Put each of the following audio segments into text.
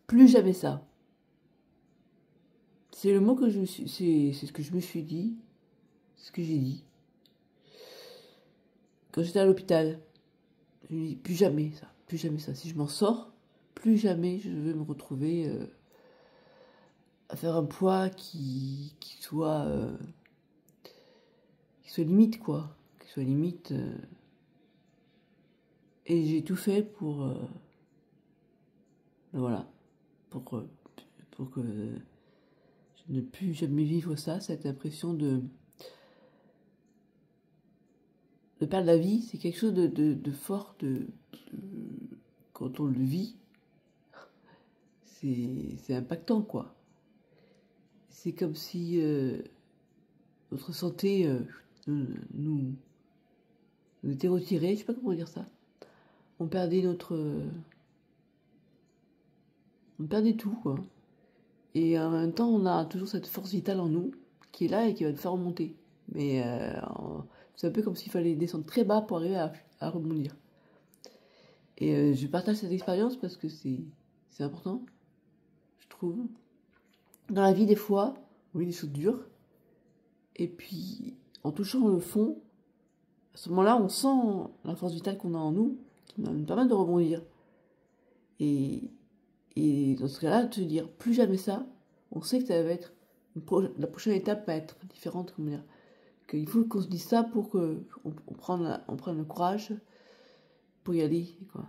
Plus jamais ça. C'est le mot que je me suis... C'est ce que je me suis dit. C'est ce que j'ai dit. Quand j'étais à l'hôpital, je me dis plus jamais ça. Plus jamais ça. Si je m'en sors, plus jamais je veux me retrouver à faire un poids qui soit limite, quoi. Qui soit limite. Et j'ai tout fait pour... voilà. Pour que je ne plus jamais vivre ça, cette impression de perdre la vie. C'est quelque chose de fort, quand on le vit, c'est impactant, quoi. C'est comme si notre santé nous était retirée, je sais pas comment dire ça. On perdait on perdait tout, quoi. Et en même temps, on a toujours cette force vitale en nous qui est là et qui va nous faire remonter. Mais c'est un peu comme s'il fallait descendre très bas pour arriver à rebondir. Et je partage cette expérience parce que c'est important, je trouve. Dans la vie, des fois, on vit des choses dures. Et puis, en touchant le fond, à ce moment-là, on sent la force vitale qu'on a en nous, qui nous permet de rebondir. Et dans ce cas-là, de se dire plus jamais ça, on sait que ça va être la prochaine étape va être différente, comment dire, qu'il faut qu'on se dise ça pour qu'on prenne le courage pour y aller, quoi.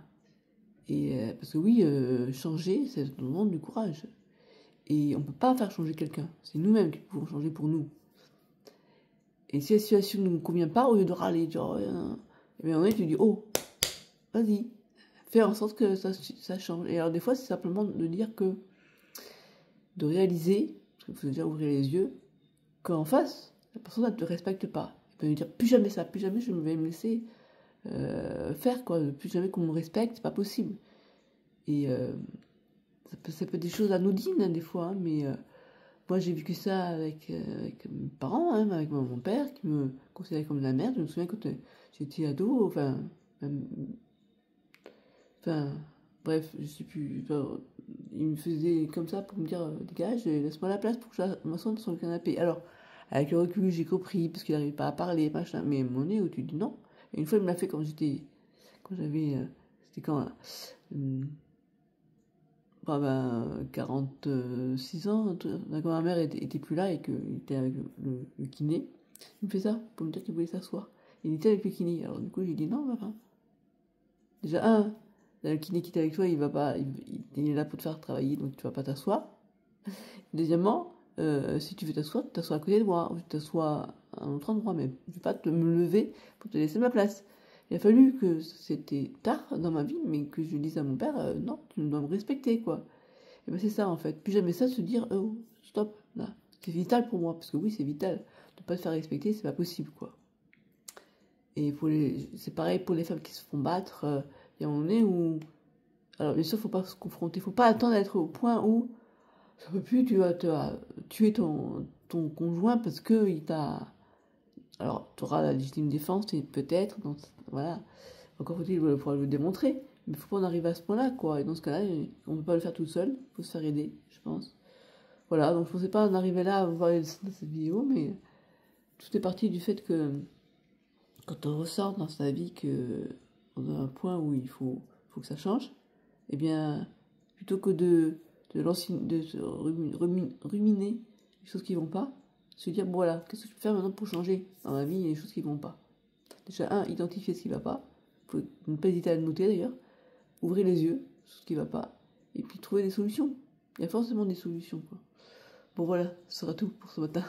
Et parce que oui, changer, c'est demande du courage. Et on peut pas faire changer quelqu'un. C'est nous-mêmes qui pouvons changer pour nous. Et si la situation ne nous convient pas, au lieu de râler, genre, eh bien, tu dis, oh, vas-y, fais en sorte que ça change. Et alors, des fois, c'est simplement de dire que, de réaliser, parce qu'il faut déjà ouvrir les yeux, qu'en face, la personne ne te respecte pas. Elle peut lui dire, plus jamais ça, plus jamais je vais me laisser faire, quoi. Plus jamais qu'on me respecte, c'est pas possible. Et ça peut être des choses anodines, hein, des fois, hein, mais moi, j'ai vécu ça avec mes parents, hein, avec mon père, qui me considérait comme la merde. Je me souviens quand j'étais ado, enfin, bref, je sais plus. Enfin, il me faisait comme ça pour me dire dégage, laisse-moi la place pour que je m'assoie sur le canapé. Alors, avec le recul, j'ai compris, parce qu'il n'arrivait pas à parler, machin. Mais mon nez où tu dis non. Et une fois, il me l'a fait quand j'avais. C'était quand là 46 ans, quand ma mère était plus là et qu'il était avec le kiné. Il me fait ça pour me dire qu'il voulait s'asseoir. Il était avec le kiné. Alors du coup, j'ai dit non, papa. Déjà, le kiné qui est avec toi, il va pas, il est là pour te faire travailler, donc tu vas pas t'asseoir. Deuxièmement, si tu veux t'asseoir, tu t'assois à côté de moi, ou tu t'assois à un autre endroit, mais je vais pas me lever pour te laisser ma place. Il a fallu que c'était tard dans ma vie, mais que je dise à mon père, non, tu dois me respecter, quoi. Et ben c'est ça, en fait. Plus jamais ça, se dire, oh, stop, là. C'est vital pour moi, parce que oui, c'est vital. De pas se faire respecter, c'est pas possible, quoi. Et c'est pareil pour les femmes qui se font battre. Il y a un moment donné où... Alors, bien sûr, faut pas se confronter. Faut pas attendre d'être au point où ça peut plus, tu vas tuer ton conjoint parce que il t'a... Alors, tu auras la légitime défense, peut-être, voilà. Encore faut-il pouvoir le démontrer. Mais il faut pas en arriver à ce point-là, quoi. Et dans ce cas-là, on ne peut pas le faire tout seul. Il faut se faire aider, je pense. Voilà, donc je ne pensais pas en arriver là à voir cette vidéo, mais tout est parti du fait que quand on ressort dans sa vie qu'on a un point où il faut que ça change, eh bien, plutôt que de se ruminer les choses qui ne vont pas, se dire, bon voilà, qu'est-ce que je peux faire maintenant pour changer dans ma vie, il y a des choses qui ne vont pas. Déjà, identifier ce qui ne va pas, il faut ne pas hésiter à le noter d'ailleurs, ouvrir les yeux sur ce qui ne va pas, et puis trouver des solutions. Il y a forcément des solutions, quoi. Bon voilà, ce sera tout pour ce matin.